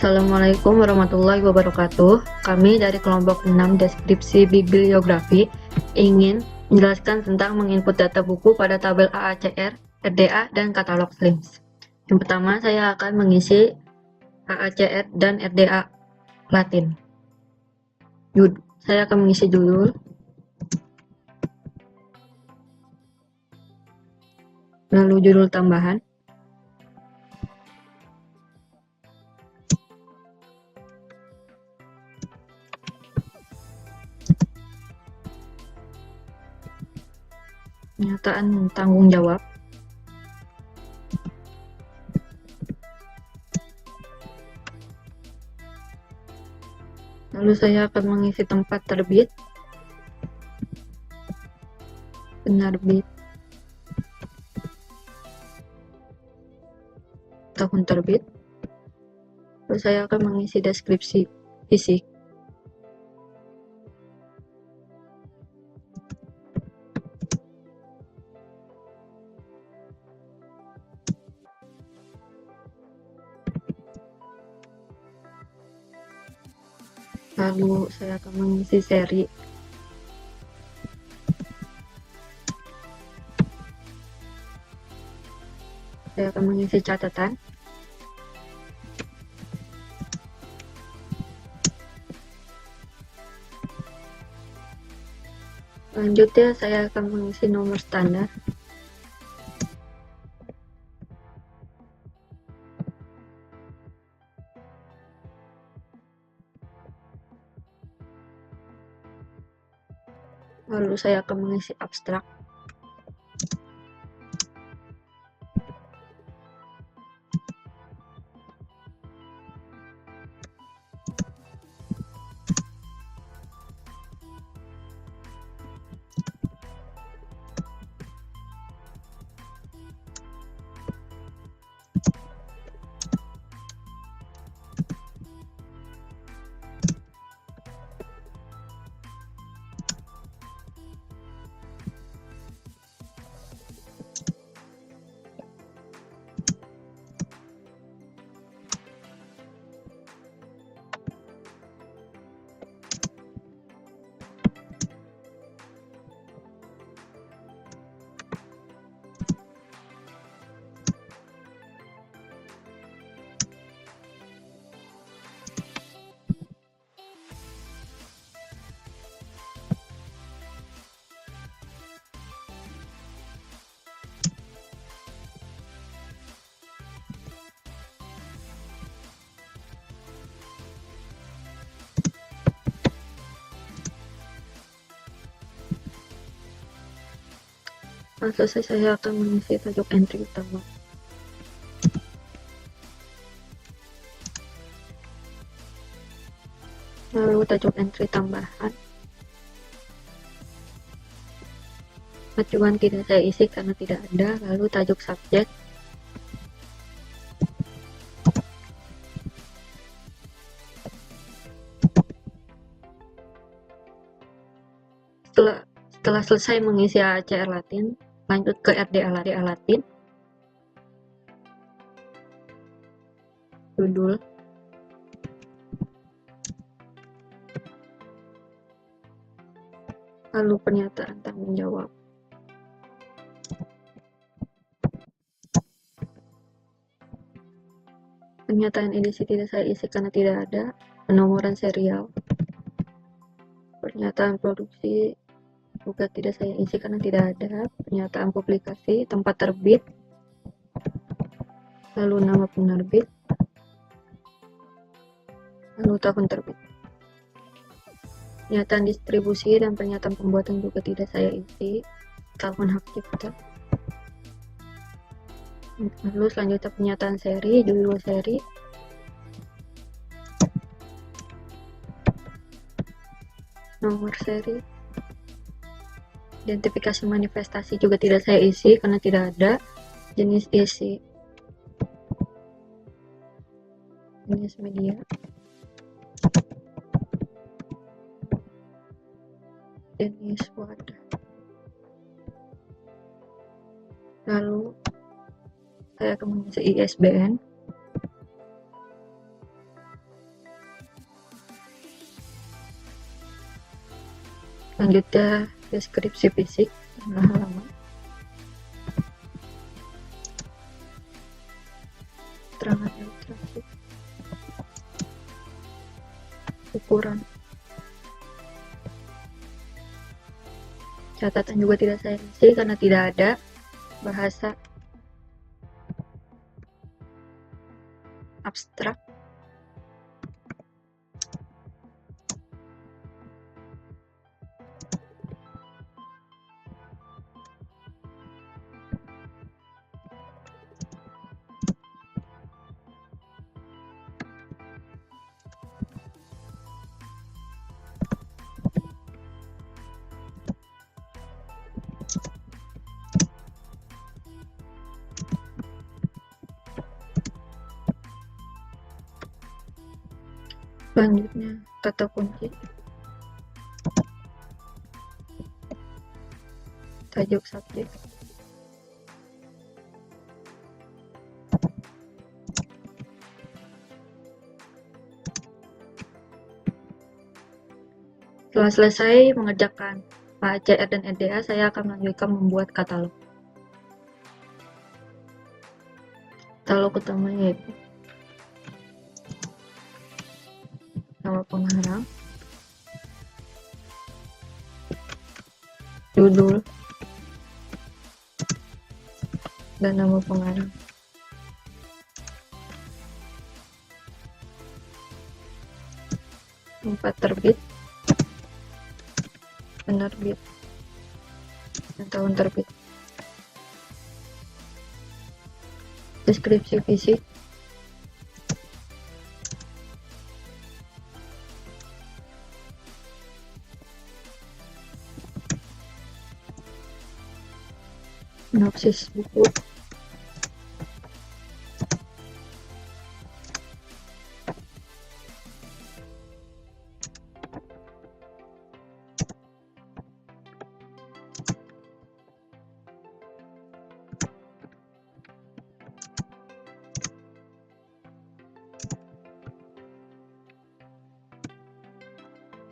Assalamualaikum warahmatullahi wabarakatuh. Kami dari kelompok 6 deskripsi bibliografi ingin menjelaskan tentang menginput data buku pada tabel AACR, RDA, dan katalog SLIMS. Yang pertama, saya akan mengisi AACR dan RDA Latin. Saya akan mengisi judul, lalu judul tambahan, pernyataan tanggung jawab, lalu saya akan mengisi tempat terbit, penerbit, tahun terbit, lalu saya akan mengisi deskripsi fisik, lalu saya akan mengisi seri, saya akan mengisi catatan, selanjutnya saya akan mengisi nomor standar, lalu saya akan mengisi abstrak, selesai saya akan mengisi tajuk entry utama, lalu tajuk entry tambahan, acuan tidak saya isi karena tidak ada, lalu tajuk subjek, setelah selesai mengisi AACR Latin, lanjut ke RDA Latin, judul, lalu pernyataan tanggung jawab, pernyataan edisi tidak saya isi karena tidak ada, penomoran serial, pernyataan produksi juga tidak saya isi karena tidak ada, pernyataan publikasi, tempat terbit, lalu nama penerbit, lalu tahun terbit. Pernyataan distribusi dan pernyataan pembuatan juga tidak saya isi, tahun hak cipta. Lalu selanjutnya pernyataan seri, judul seri, nomor seri, identifikasi manifestasi juga tidak saya isi karena tidak ada, jenis isi, jenis media, jenis wadah, lalu saya akan mengisi ISBN, Selanjutnya deskripsi fisik tengah halaman, keterangan ilustrasi, ukuran. Catatan juga tidak saya isi karena tidak ada bahasa abstrak. Selanjutnya kata kunci, tajuk subjek, setelah selesai mengerjakan AACR dan RDA, saya akan melanjutkan membuat katalog. Katalog utamanya yaitu nama pengarang, judul, dan nama pengarang. Tempat terbit, penerbit, dan tahun terbit. Deskripsi fisik, sinopsis buku,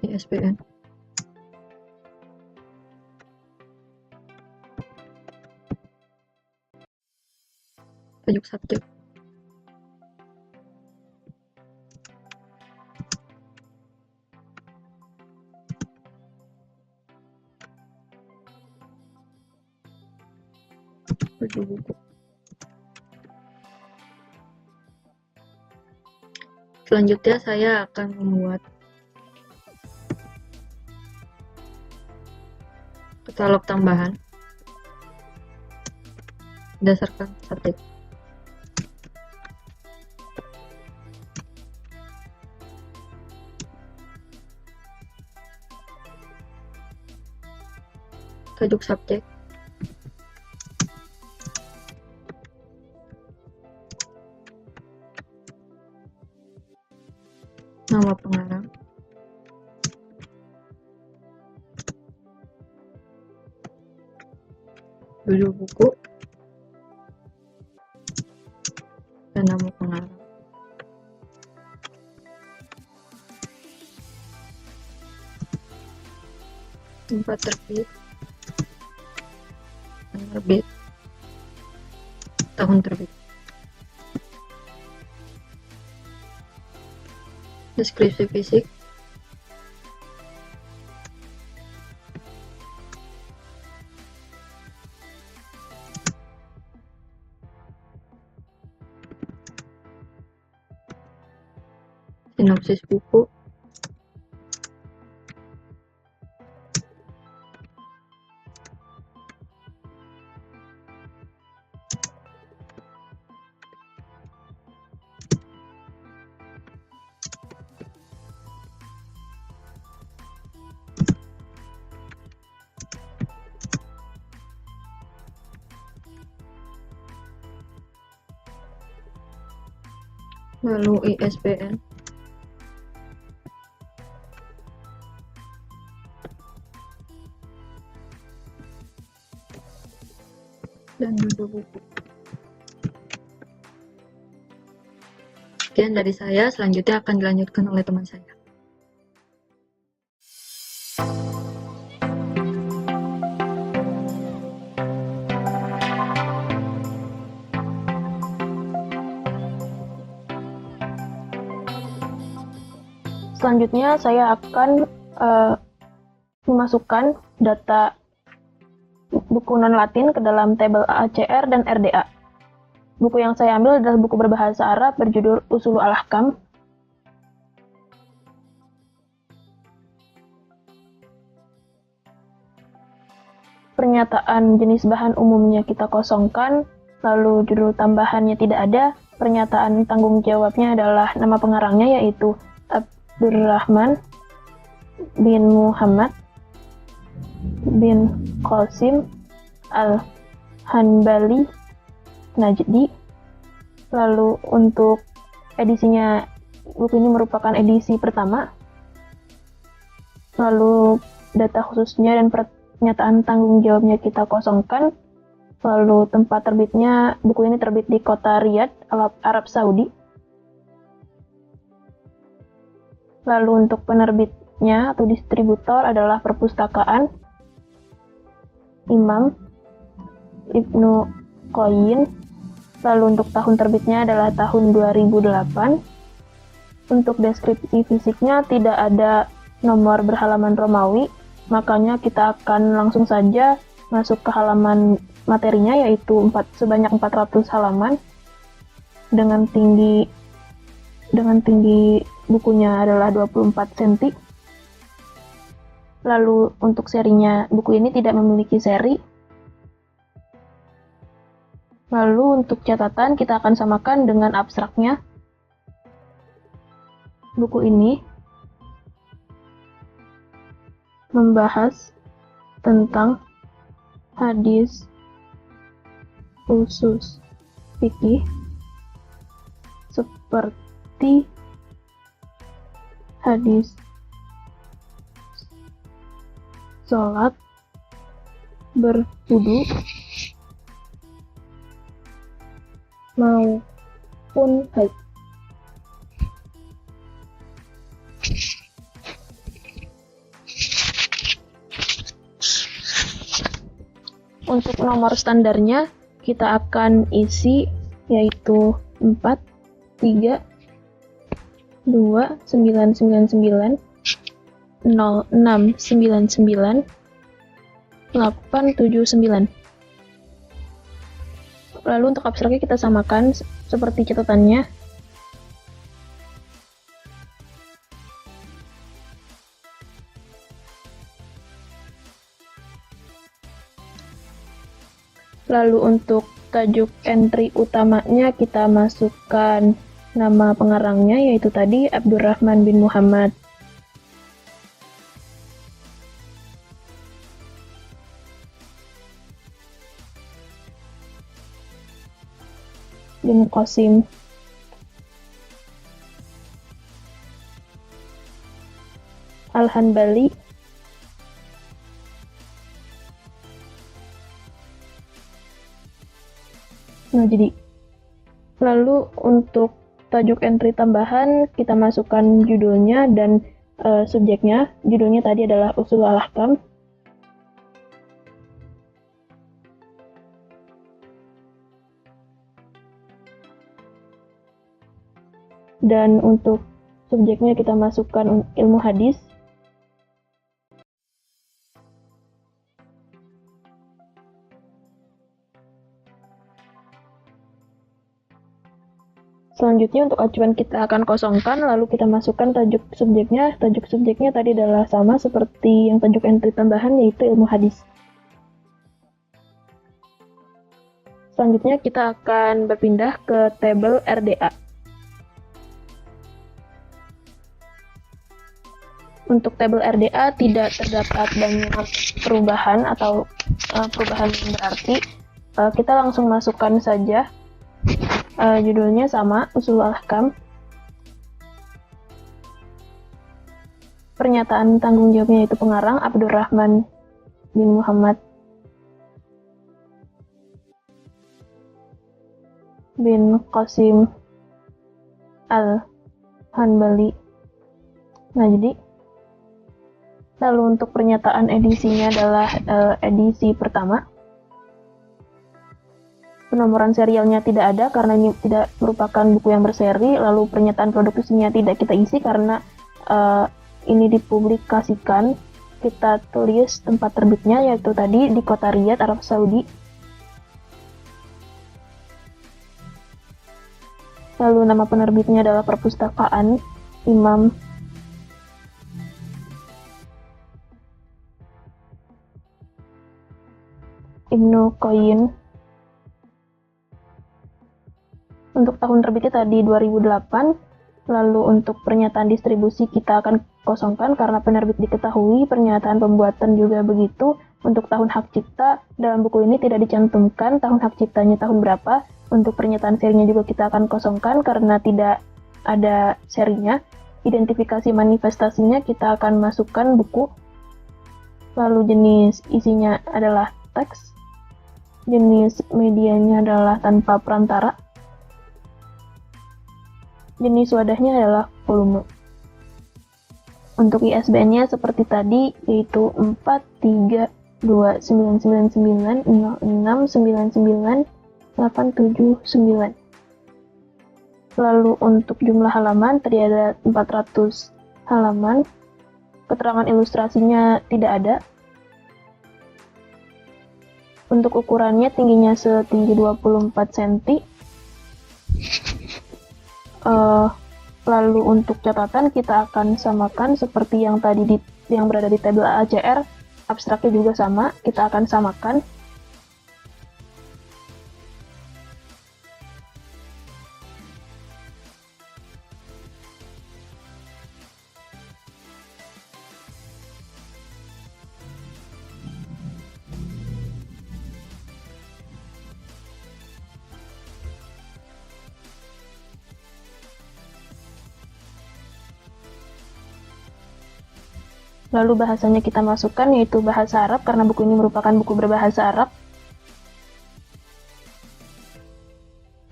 ISBN. Tajuk subjek, judul buku. Selanjutnya saya akan membuat katalog tambahan berdasarkan subjek. Tajuk subjek, nama pengarang, judul buku, dan nama pengarang. Tempat terbit, penerbit, tahun terbit. Deskripsi fisik, sinopsis buku, lalu ISBN, dan judul buku. Sekian dari saya, selanjutnya akan dilanjutkan oleh teman saya. Selanjutnya saya akan memasukkan data buku non-Latin ke dalam tabel AACR dan RDA. Buku yang saya ambil adalah buku berbahasa Arab berjudul Ushulul Ahkam. Pernyataan jenis bahan umumnya kita kosongkan, lalu judul tambahannya tidak ada. Pernyataan tanggung jawabnya adalah nama pengarangnya, yaitu Abdurrahman bin Muhammad bin Qasim Al-Hanbali Najdi. Lalu untuk edisinya, buku ini merupakan edisi pertama. Lalu data khususnya dan pernyataan tanggung jawabnya kita kosongkan. Lalu tempat terbitnya, buku ini terbit di kota Riyadh, Arab Saudi. Lalu untuk penerbitnya atau distributor adalah perpustakaan Imam Ibnu Qayyim. Lalu untuk tahun terbitnya adalah tahun 2008. Untuk deskripsi fisiknya tidak ada nomor berhalaman Romawi, makanya kita akan langsung saja masuk ke halaman materinya, yaitu sebanyak 400 halaman dengan tinggi bukunya adalah 24 cm. Lalu untuk serinya, buku ini tidak memiliki seri. Lalu untuk catatan kita akan samakan dengan abstraknya. Buku ini membahas tentang hadis khusus fikih seperti hadis sholat, berwudu, maupun haid. Untuk nomor standarnya kita akan isi yaitu 4, 3, 2, 999, 0699, 879. Lalu untuk abstraknya kita samakan seperti catatannya. Lalu untuk tajuk entry utamanya kita masukkan nama pengarangnya, yaitu tadi Abdurrahman bin Muhammad. Bin Qasim Al-Hanbali. Nah, jadi lalu untuk tajuk entry tambahan kita masukkan judulnya dan subjeknya. Judulnya tadi adalah Ushulul Ahkam. Dan untuk subjeknya kita masukkan ilmu hadis. Selanjutnya untuk acuan kita akan kosongkan, lalu kita masukkan tajuk subjeknya. Tajuk subjeknya tadi adalah sama seperti yang tajuk entry tambahan, yaitu ilmu hadis. Selanjutnya kita akan berpindah ke tabel RDA. Untuk tabel RDA tidak terdapat banyak perubahan atau perubahan yang berarti. Kita langsung masukkan saja. Judulnya sama, Ushulul Ahkam. Pernyataan tanggung jawabnya yaitu pengarang Abdurrahman bin Muhammad bin Qasim Al-Hanbali Najdi. Lalu untuk pernyataan edisinya adalah edisi pertama. Penomoran serialnya tidak ada karena ini tidak merupakan buku yang berseri. Lalu pernyataan produksinya tidak kita isi karena ini dipublikasikan, kita tulis tempat terbitnya, yaitu tadi di kota Riyadh, Arab Saudi. Lalu nama penerbitnya adalah Perpustakaan Imam Ibnu Qayyim. Untuk tahun terbitnya tadi 2008. Lalu untuk pernyataan distribusi kita akan kosongkan karena penerbit diketahui, pernyataan pembuatan juga begitu. Untuk tahun hak cipta, dalam buku ini tidak dicantumkan tahun hak ciptanya tahun berapa. Untuk pernyataan serinya juga kita akan kosongkan karena tidak ada serinya. Identifikasi manifestasinya kita akan masukkan buku. Lalu jenis isinya adalah teks. Jenis medianya adalah tanpa perantara. Jenis wadahnya adalah volume. Untuk ISBN-nya seperti tadi, yaitu 43299069989. Lalu untuk jumlah halaman tadi ada 400 halaman. Keterangan ilustrasinya tidak ada. Untuk ukurannya tingginya setinggi 24 cm. Lalu untuk catatan kita akan samakan seperti yang tadi yang berada di tabel AACR. Abstraknya juga sama, kita akan samakan. Lalu bahasanya kita masukkan, yaitu bahasa Arab, karena buku ini merupakan buku berbahasa Arab.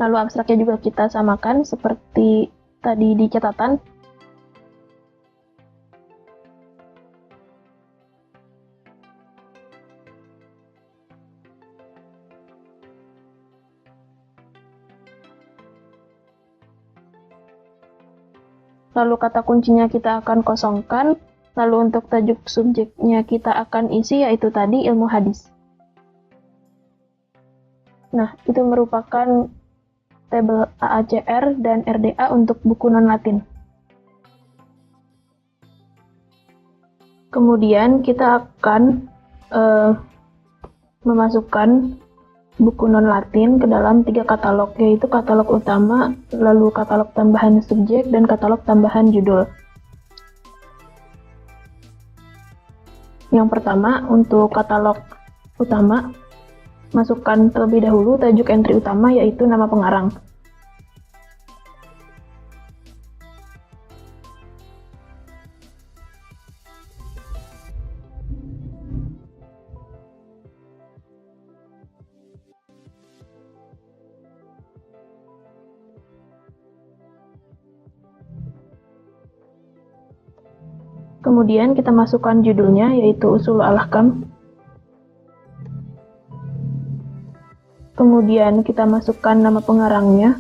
Lalu abstraknya juga kita samakan seperti tadi di catatan. Lalu kata kuncinya kita akan kosongkan. Lalu untuk tajuk subjeknya kita akan isi, yaitu tadi ilmu hadis. Nah, itu merupakan tabel AACR dan RDA untuk buku non-Latin. Kemudian kita akan memasukkan buku non-Latin ke dalam 3 katalog, yaitu katalog utama, lalu katalog tambahan subjek, dan katalog tambahan judul. Yang pertama, untuk katalog utama, masukkan terlebih dahulu tajuk entry utama, yaitu nama pengarang. Kemudian kita masukkan judulnya, yaitu Ushul al-Ahkam. Kemudian kita masukkan nama pengarangnya.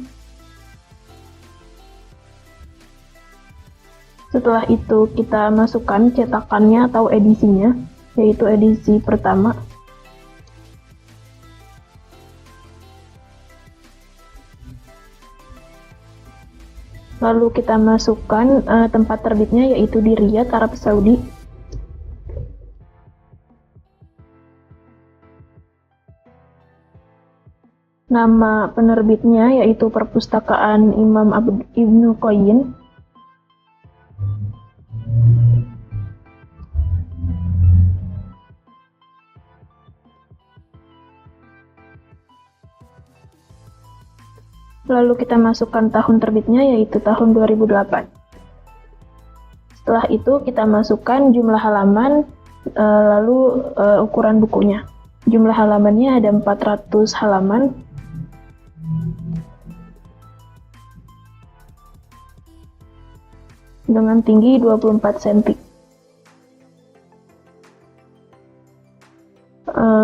Setelah itu kita masukkan cetakannya atau edisinya, yaitu edisi pertama. Lalu kita masukkan tempat terbitnya, yaitu di Riyadh, Arab Saudi. Nama penerbitnya yaitu Perpustakaan Imam Ibnu Qayyim. Lalu kita masukkan tahun terbitnya, yaitu tahun 2008. Setelah itu kita masukkan jumlah halaman, lalu ukuran bukunya. Jumlah halamannya ada 400 halaman. Dengan tinggi 24 cm.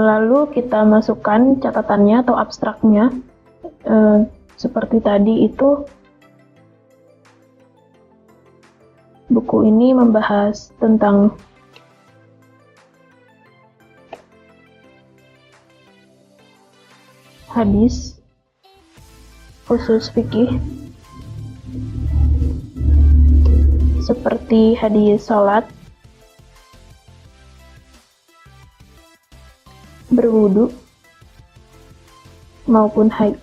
Lalu kita masukkan catatannya atau abstraknya. Seperti tadi itu buku buku ini membahas tentang hadis, khusus fikih, seperti hadis sholat, berwudu, maupun haid.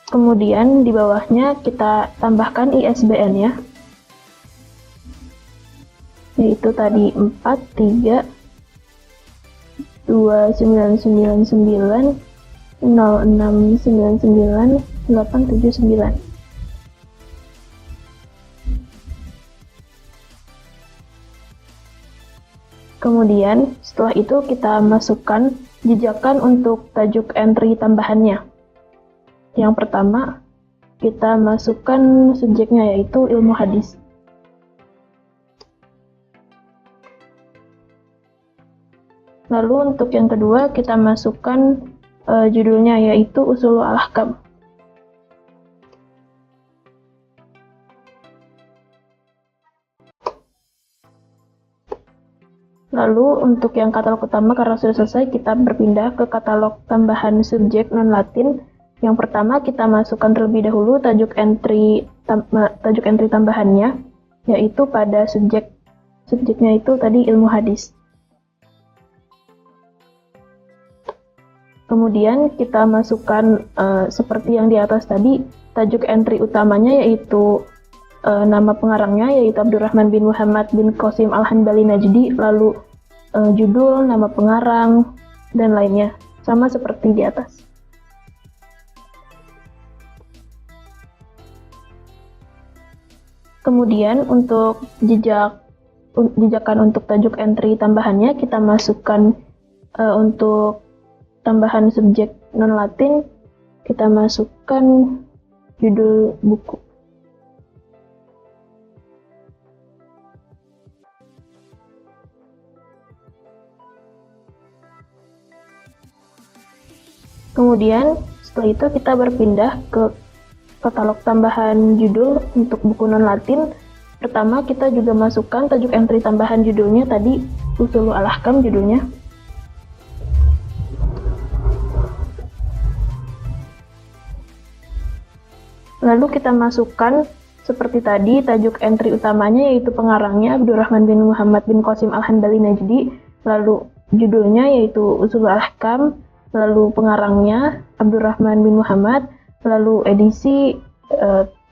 Kemudian di bawahnya kita tambahkan ISBN ya, yaitu tadi 4323990699 Kemudian setelah itu kita masukkan jejakan untuk tajuk entry tambahannya. Yang pertama, kita masukkan subjeknya yaitu ilmu hadis. Lalu untuk yang kedua, kita masukkan judulnya yaitu Ushulul Ahkam. Lalu untuk yang katalog utama, karena sudah selesai, kita berpindah ke katalog tambahan subjek non-Latin. Yang pertama kita masukkan terlebih dahulu tajuk entry tambahannya, yaitu pada subjeknya itu tadi ilmu hadis. Kemudian kita masukkan seperti yang di atas tadi, tajuk entry utamanya yaitu nama pengarangnya yaitu Abdurrahman bin Muhammad bin Qasim Al-Hanbali Najdi, lalu judul, nama pengarang, dan lainnya, sama seperti di atas. Kemudian untuk jejakan untuk tajuk entry tambahannya, kita masukkan untuk tambahan subjek non-Latin, kita masukkan judul buku. Kemudian setelah itu kita berpindah ke katalog tambahan judul untuk buku non-Latin. Pertama kita juga masukkan tajuk entry tambahan judulnya tadi, Ushulul Ahkam judulnya. Lalu kita masukkan seperti tadi tajuk entry utamanya yaitu pengarangnya Abdurrahman bin Muhammad bin Qasim Al-Hanbali Najdi, lalu judulnya yaitu Ushulul Ahkam, lalu pengarangnya Abdurrahman bin Muhammad, lalu edisi,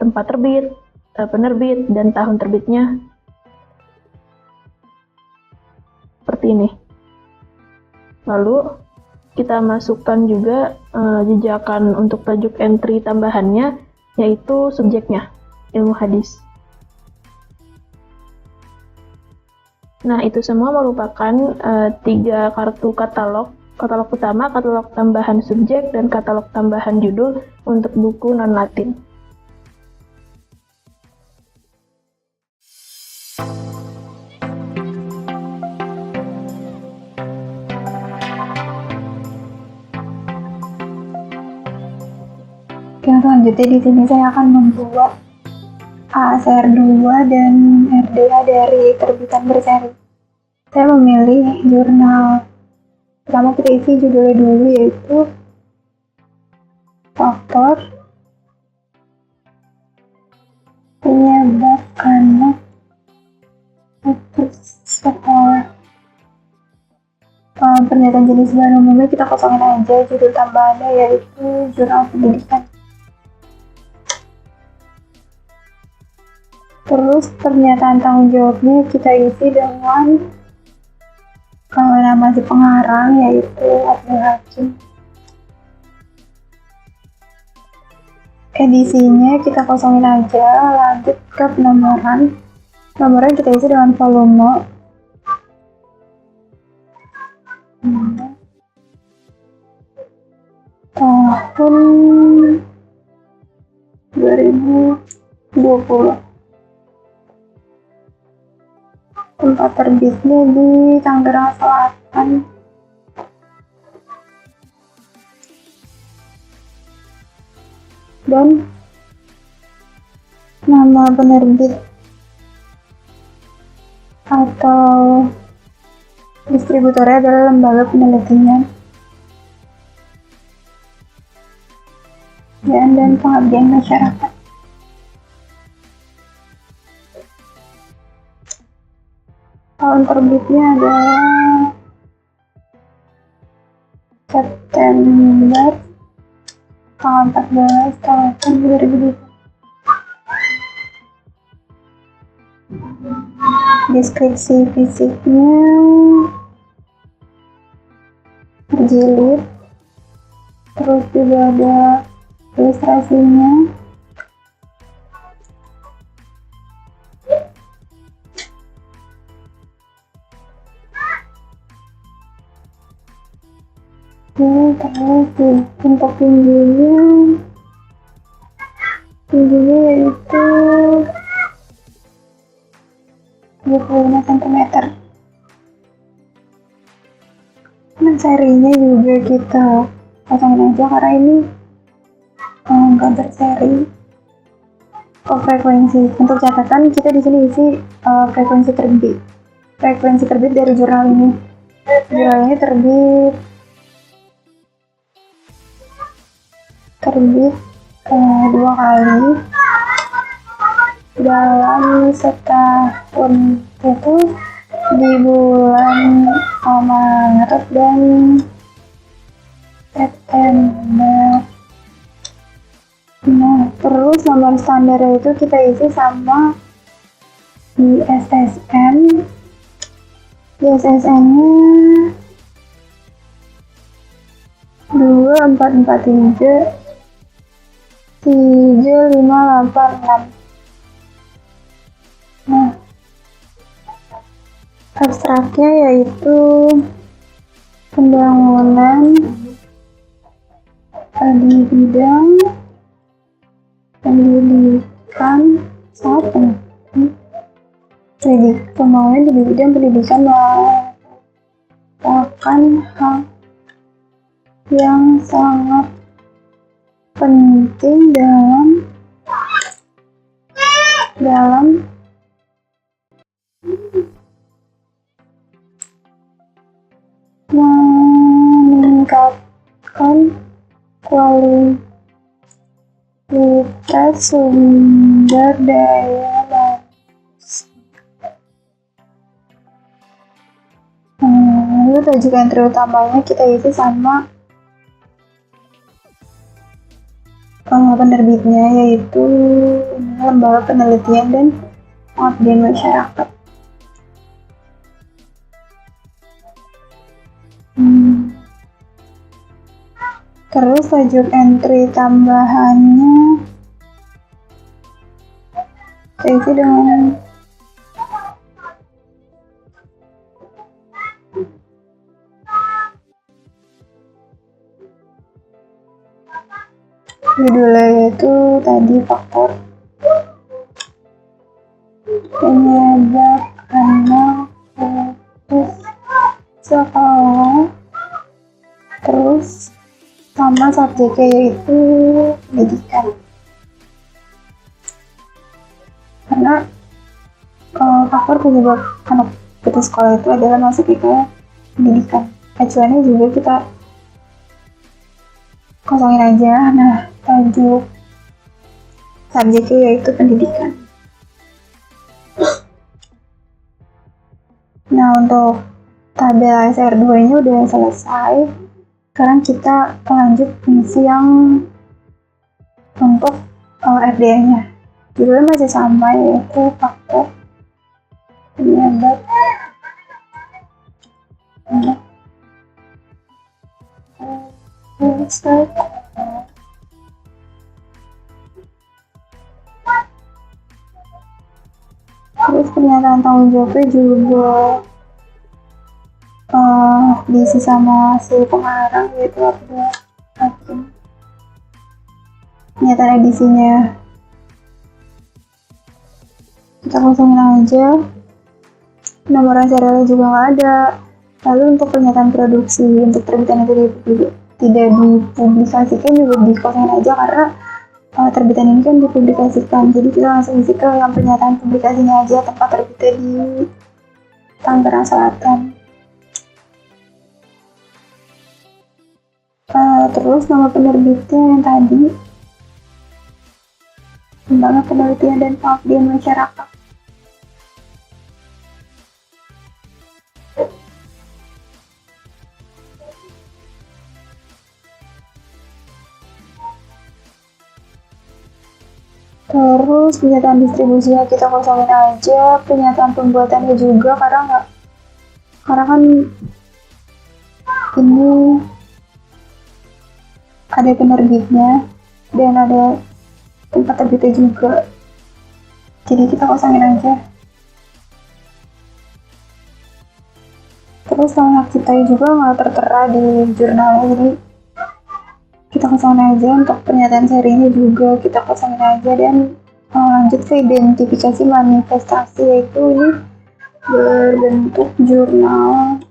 tempat terbit, penerbit, dan tahun terbitnya. Seperti ini. Lalu kita masukkan juga jejakan untuk tajuk entry tambahannya, yaitu subjeknya, ilmu hadis. Nah, itu semua merupakan 3 kartu katalog utama, katalog tambahan subjek, dan katalog tambahan judul untuk buku non-Latin. Oke, selanjutnya di sini saya akan membuat ASR 2 dan RDA dari terbitan berseri. Saya memilih jurnal. Pertama kita isi judulnya dulu, yaitu faktor penyebab anak putus sekolah. Pernyataan jenis bahan umumnya kita kosongin aja, judul tambahannya yaitu jurnal pendidikan. Terus pernyataan tanggung jawabnya kita isi dengan nama si pengarang yaitu Abdul Hakim. Edisinya kita kosongin aja, lanjut ke penomoran. Penomoran kita isi dengan volume. Tahun 2020. Tempat terbitnya di Tangerang Selatan. Dan Nama penerbit atau distributornya adalah lembaga penelitian dan pengabdian masyarakat. Tahun terbitnya adalah September tanggal 14 tahun 2020. Deskripsi fisiknya berjilid, terus juga ada ilustrasinya. Terus untuk tingginya yaitu 25 cm. Nah, serinya juga kita pasangin aja karena ini nggak berseri. Frekuensi untuk catatan kita di sini isi frekuensi terbit dari jurnal ini. Jurnal ini terbit dua kali dalam setahun, itu di bulan Maret dan September. Nah, terus nomor standarnya itu kita isi sama ISSN. ISSN-nya 2443 3586. Nah, abstraknya yaitu pembangunan di bidang pendidikan pembangunan di bidang pendidikan merupakan hal yang sangat penting dalam meningkatkan kualitas sumber daya manusia. Lalu rujukan terutamanya kita isi sama penerbitnya, yaitu lembaga penelitian dan pengabdian masyarakat. Terus tajuk entry tambahannya terisi dengan judulnya yaitu tadi faktor penyebab anak putus sekolah, terus sama subjeknya yaitu pendidikan, karena faktor penyebab anak putus sekolah itu adalah masuk ke pendidikan. Acuannya juga kita kosongin aja. Nah, tajuk subjeknya yaitu pendidikan. Nah, untuk tabel SR2 nya udah selesai. Sekarang kita lanjut misi yang untuk RDA nya. Judulnya masih sama, yaitu faktor penyebab terus pernyataan tanggung jawabnya juga diisi sama si pengarang, yaitu Abdul Hakim. Pernyataan edisinya kita kosongin aja, nomor serialnya juga nggak ada. Lalu untuk pernyataan produksi untuk terbitan itu tidak dipublikasikan juga dikosongin aja, karena terbitan ini kan dipublikasikan, jadi kita langsung isi ke yang pernyataan publikasinya aja, tempat terbitnya di Tangerang Selatan. Terus nama penerbitnya yang tadi, Lembaga Penelitian dan Pengabdian Masyarakat. Terus pernyataan distribusinya kita kosongin aja, pernyataan pembuatannya juga karena kan ini ada penerbitnya dan ada tempat terbitnya juga, jadi kita kosongin aja. Terus nama hak ciptanya juga nggak tertera di jurnalnya, jadi kita kosongin aja. Untuk pernyataan serinya juga kita kosongin aja. Dan lanjut ke identifikasi manifestasi, yaitu ini berbentuk jurnal.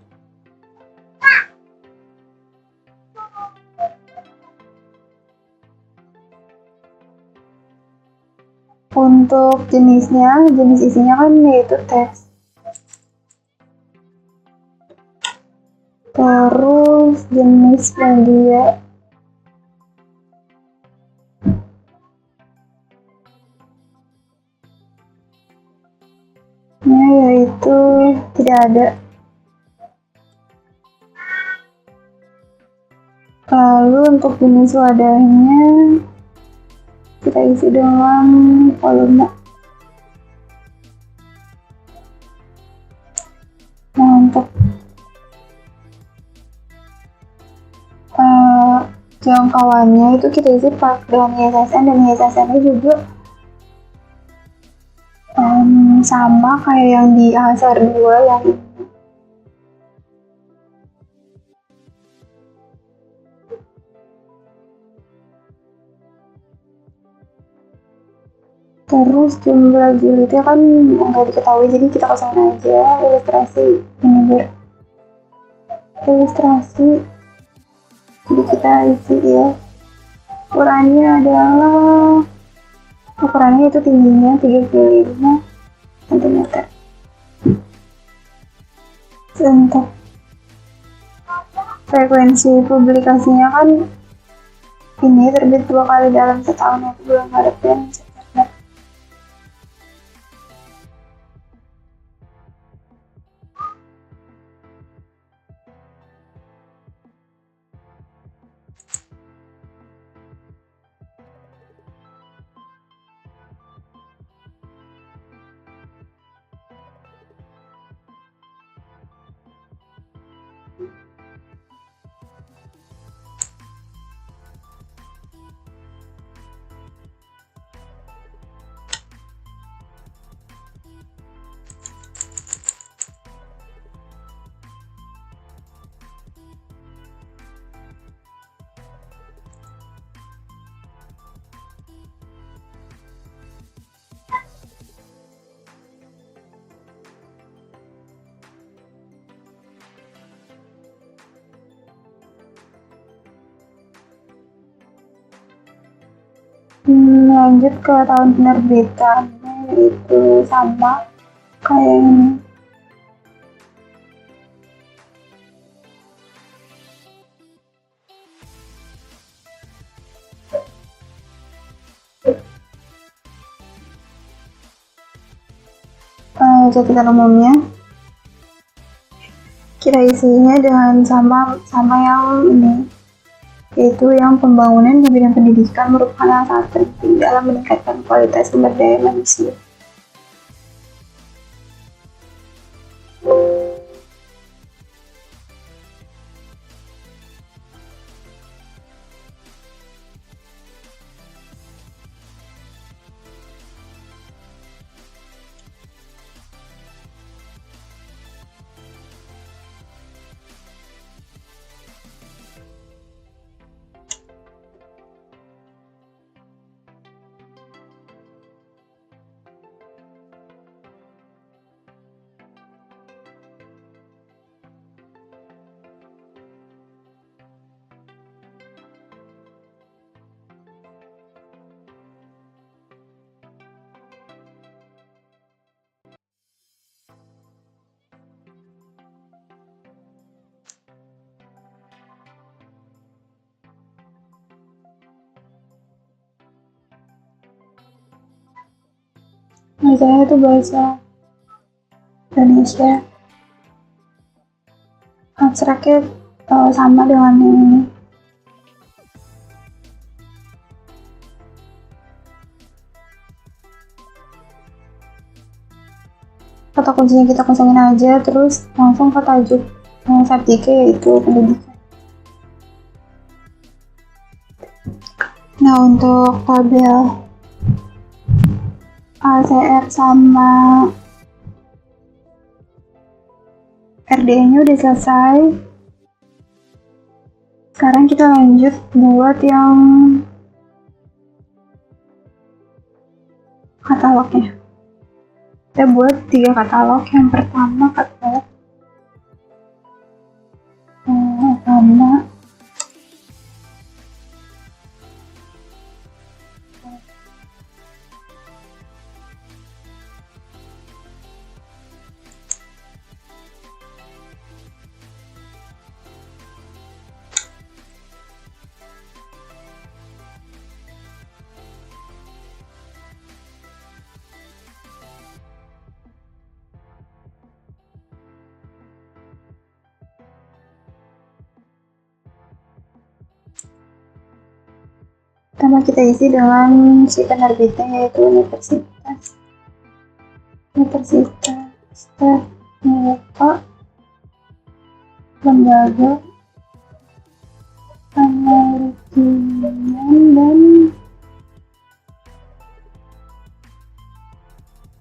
Untuk jenisnya, jenis isinya kan yaitu teks. Terus jenis media, yaitu tidak ada. Lalu untuk jenis wadahnya kita isi dengan volume. Nah, untuk jangkauannya itu kita isi dengan ISSN, dan ISSN-nya juga sama kayak yang di ASR 2 yang ini. Terus jumlah jilidnya kan nggak diketahui, jadi kita kosongin aja. Ilustrasi ini ilustrasi, jadi kita isi ya. Ukurannya itu tingginya 35 cm. Untuk frekuensi publikasinya kan ini terbit 2 kali dalam setahun, yaitu bulan Maret dan September. Lanjut ke tahun penerbitannya, itu sama kayak ini. Catatan umumnya kita isinya dengan sama yang ini, yaitu yang pembangunan di bidang pendidikan merupakan salah satu penting dalam meningkatkan kualitas sumber daya manusia. bahasanya itu bahasa Indonesia. Abstraknya sama dengan ini. Kata kuncinya kita kosongin aja, terus langsung ke tajuk vertika, yaitu pendidikan. Nah, untuk tabel ACR sama RDE-nya udah selesai. Sekarang kita lanjut buat yang katalognya. Kita buat 3 katalog. Yang pertama katalog sama pertama kita isi dengan si penerbitnya, yaitu Universitas Terbuka, lembaga penelitian dan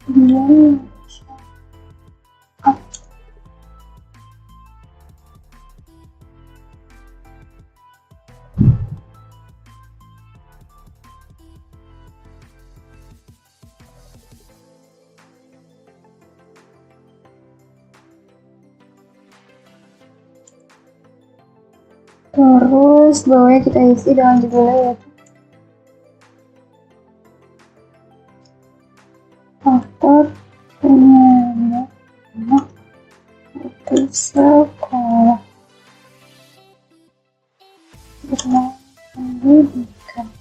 biaya. Terus bawahnya kita isi dengan judulnya, yaitu faktor penyebab putus sekolah pendidikan.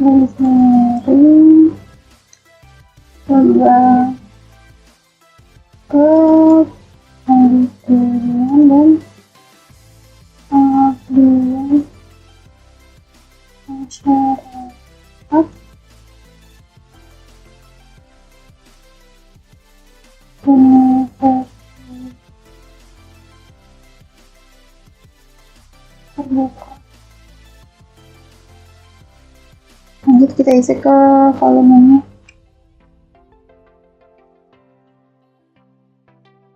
Dari lembaga penelitian dan pengabdian masyarakat Universitas Terbuka. Lanjut kita isi ke volumenya.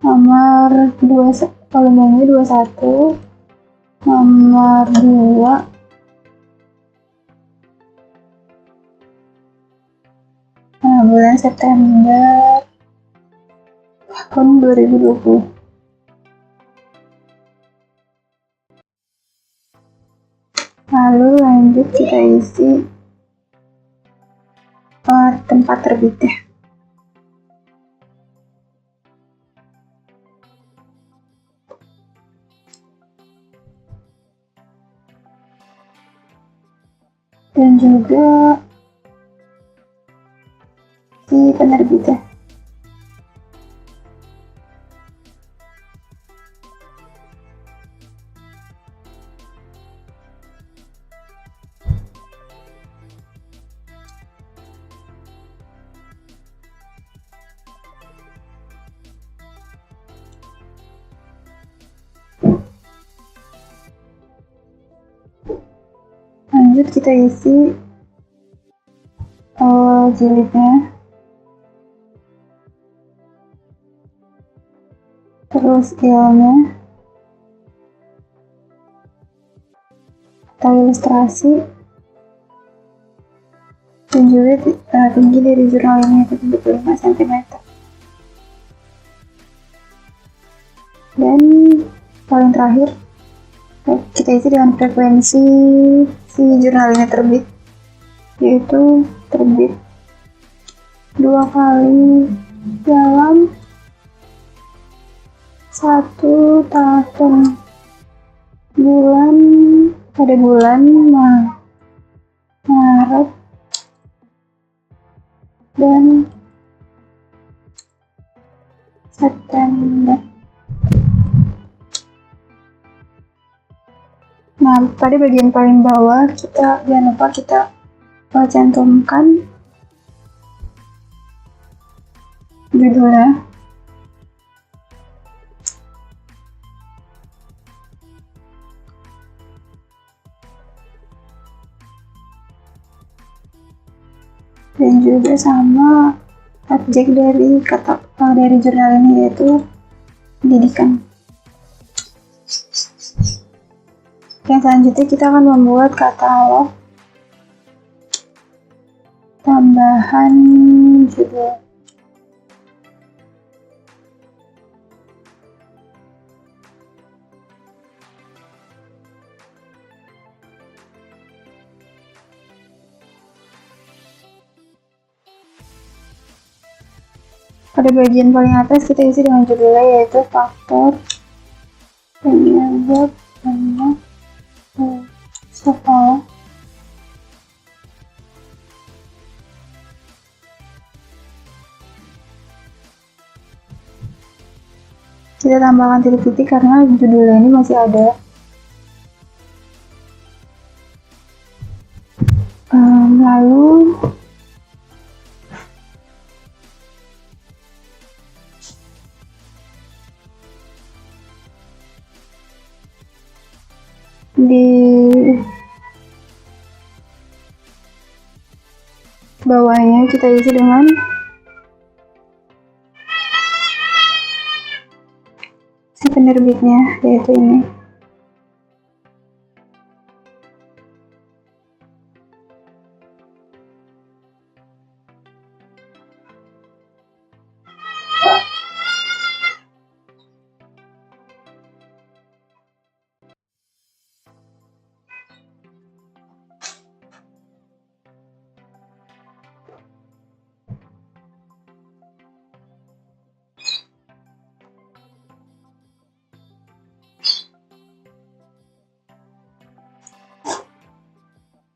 Nomor 2, volumenya 21, nomor 2, bulan September tahun 2020. Lalu lanjut kita isi tempat terbitnya. Dan juga si penerbitnya. Lanjut kita isi jilidnya, terus scale-nya atau ilustrasi, dan juga tinggi dari jurnal ini itu 75 cm. Dan paling terakhir kita isi dengan frekuensi si jurnal ini terbit, yaitu terbit 2 kali dalam 1 tahun. bulan pada bulan Maret dan September. Nah, pada bagian paling bawah jangan lupa kita cantumkan judulnya. Dan juga sama subjek dari jurnal ini, yaitu pendidikan. Yang selanjutnya kita akan membuat katalog tambahan judul. Pada bagian paling atas kita isi dengan judulnya, yaitu faktor penyebab anak sekolah. Kita tambahkan titik-titik karena judulnya ini masih ada. Lalu di bawahnya kita isi dengan si penerbitnya, yaitu ini.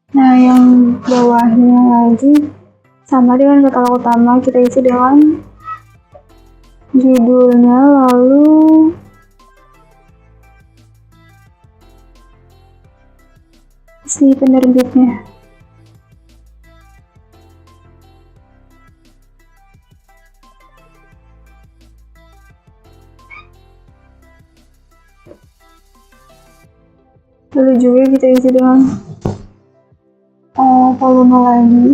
Nah, yang bawahnya lagi sama dengan katalog utama, kita isi dengan judulnya, lalu si penerbitnya. Lalu juga kita isi dengan volume lagi.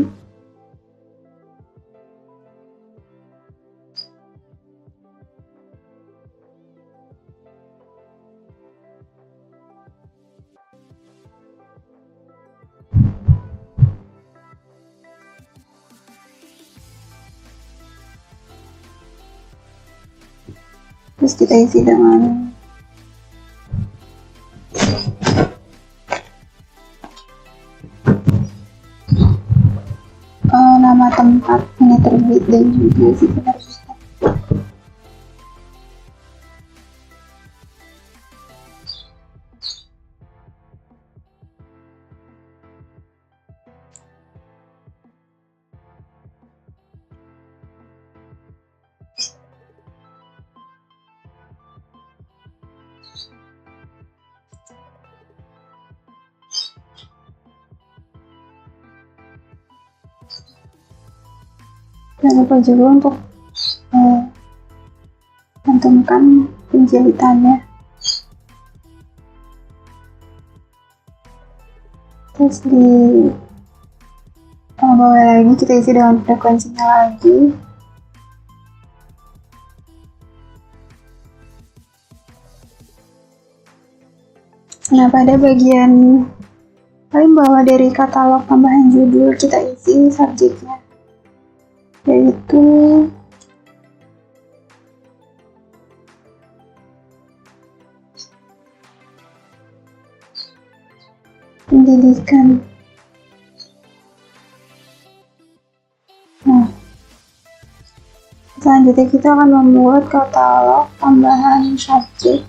Terus kita isi dengan nama tempat ini terbit dan juga si penerbitnya. Jangan lupa juga untuk cantumkan penjilitannya. Terus di bawah lagi kita isi dengan frekuensinya lagi. Nah, pada bagian paling bawah dari katalog tambahan judul kita isi subjeknya, yaitu pendidikan. Nah, selanjutnya kita akan membuat katalog tambahan subjek.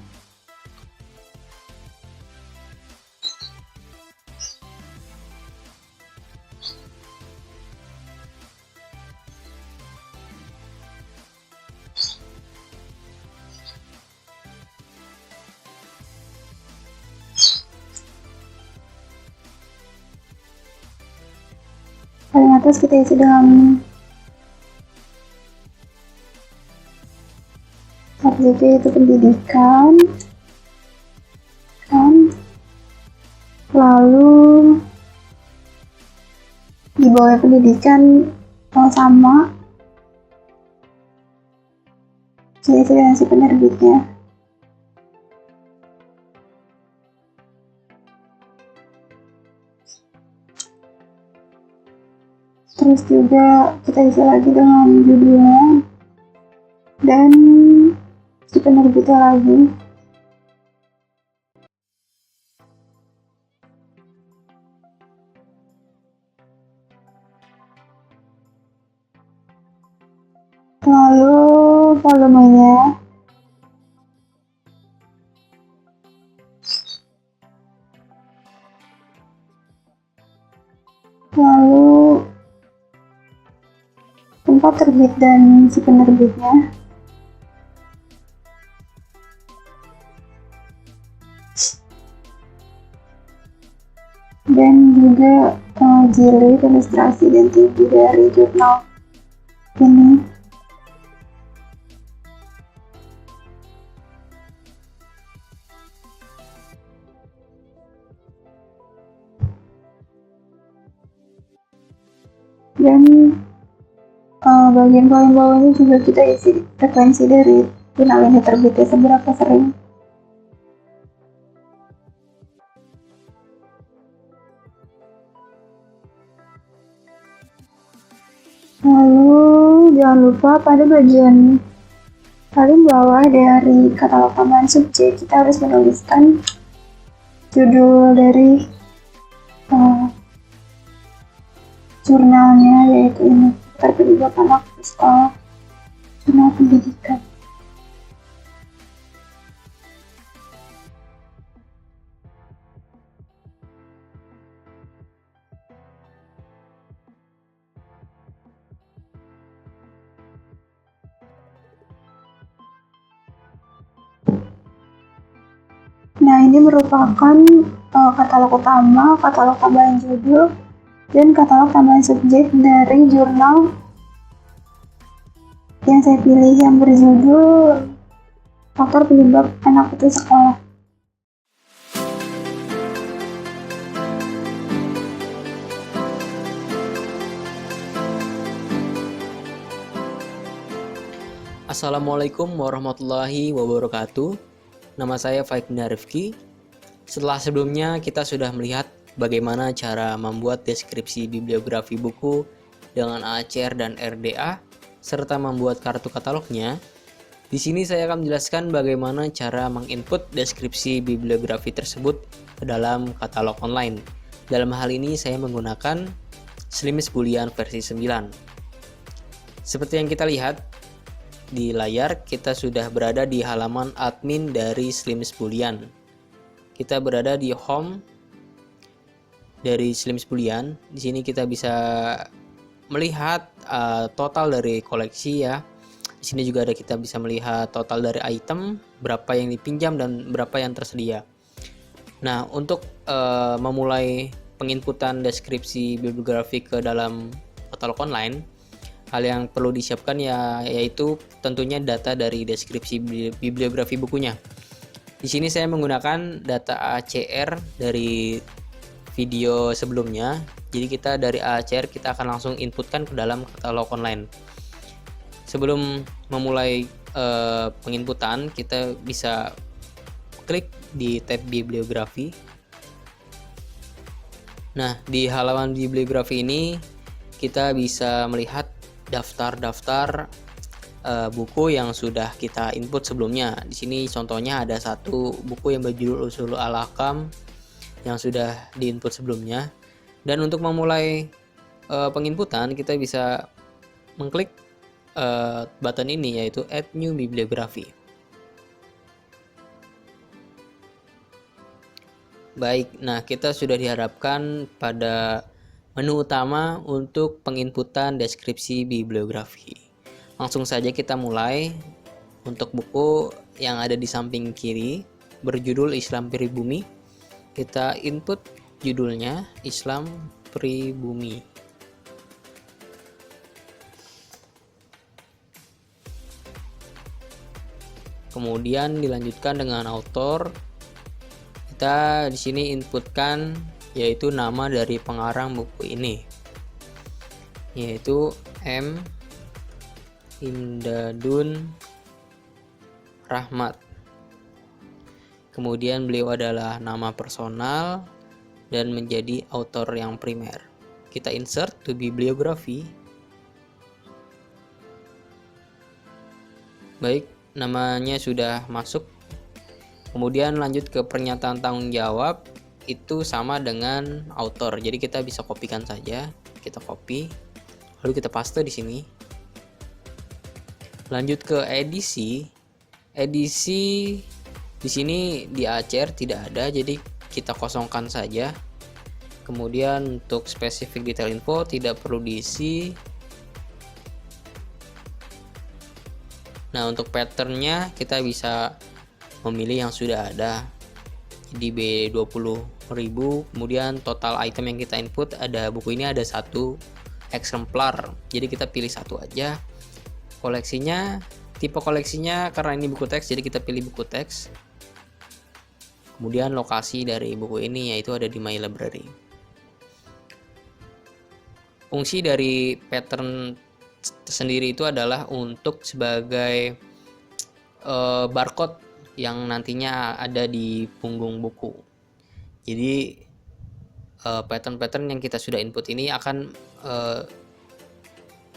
Paling atas kita isi dengan subjeknya itu pendidikan, kan? Lalu di bawah pendidikan sama, saya isi dengan si penerbitnya. Terus juga kita isi lagi dengan judulnya dan si penerbitnya lagi. Lalu volumenya. Lalu tempat terbit dan si penerbitnya. Dan juga jilid, ilustrasi, dan tinggi dari jurnal ini. Dan bagian paling bawahnya juga kita isi frekuensi dari jurnal ini terbitnya seberapa sering. Lalu jangan lupa pada bagian paling bawah dari katalog tambahan subjek kita harus menuliskan judul dari jurnalnya, yaitu ini terlibat anak sekolah, jurnal pendidikan. Nah, ini merupakan katalog utama, katalog tambahan judul, dan katalog tambahan subjek dari jurnal yang saya pilih yang berjudul Faktor Penyebab Anak Putus Sekolah. Assalamualaikum warahmatullahi wabarakatuh. Nama saya Faik Rifki. Setelah sebelumnya kita sudah melihat bagaimana cara membuat deskripsi bibliografi buku dengan AACR dan RDA, serta membuat kartu katalognya. Di sini saya akan menjelaskan bagaimana cara menginput deskripsi bibliografi tersebut ke dalam katalog online. Dalam hal ini saya menggunakan Slims Boolean versi 9. Seperti yang kita lihat di layar, kita sudah berada di halaman admin dari Slims Boolean. Kita berada di home dari Slims Boolean. Di sini kita bisa melihat total dari koleksi ya. Di sini juga kita bisa melihat total dari item, berapa yang dipinjam dan berapa yang tersedia. Nah, untuk memulai penginputan deskripsi bibliografi ke dalam katalog online, hal yang perlu disiapkan yaitu tentunya data dari deskripsi bibliografi bukunya. Di sini saya menggunakan data AACR dari video sebelumnya. Jadi kita dari AACR kita akan langsung inputkan ke dalam katalog online. Sebelum memulai penginputan, kita bisa klik di tab bibliografi. Nah, di halaman bibliografi ini kita bisa melihat daftar-daftar buku yang sudah kita input sebelumnya. Di sini contohnya ada satu buku yang berjudul Ushulul Ahkam yang sudah diinput sebelumnya. Dan untuk memulai penginputan, kita bisa mengklik button ini, yaitu Add New Bibliography. Baik, nah kita sudah diharapkan pada menu utama untuk penginputan deskripsi bibliografi. Langsung saja kita mulai. Untuk buku yang ada di samping kiri berjudul Islam Pribumi, kita input judulnya Islam Pribumi. Kemudian dilanjutkan dengan author. Kita di sini inputkan yaitu nama dari pengarang buku ini, yaitu M. Imdadun Rahmat. Kemudian beliau adalah nama personal dan menjadi author yang primer. Kita insert to bibliography. Baik, namanya sudah masuk. Kemudian lanjut ke pernyataan tanggung jawab, itu sama dengan author. Jadi kita bisa kopikan saja. Kita copy, lalu kita paste di sini. Lanjut ke edisi. Edisi di sini di ACR tidak ada, jadi kita kosongkan saja. Kemudian untuk spesifik detail info tidak perlu diisi. Nah, untuk patternnya kita bisa memilih yang sudah ada. Di B20.000, kemudian total item yang kita input ada buku ini ada 1 eksemplar. Jadi kita pilih 1 aja. Koleksinya, tipe koleksinya karena ini buku teks, jadi kita pilih buku teks. Kemudian lokasi dari buku ini yaitu ada di My Library. Fungsi dari pattern sendiri itu adalah untuk sebagai barcode yang nantinya ada di punggung buku. Jadi pattern-pattern yang kita sudah input ini akan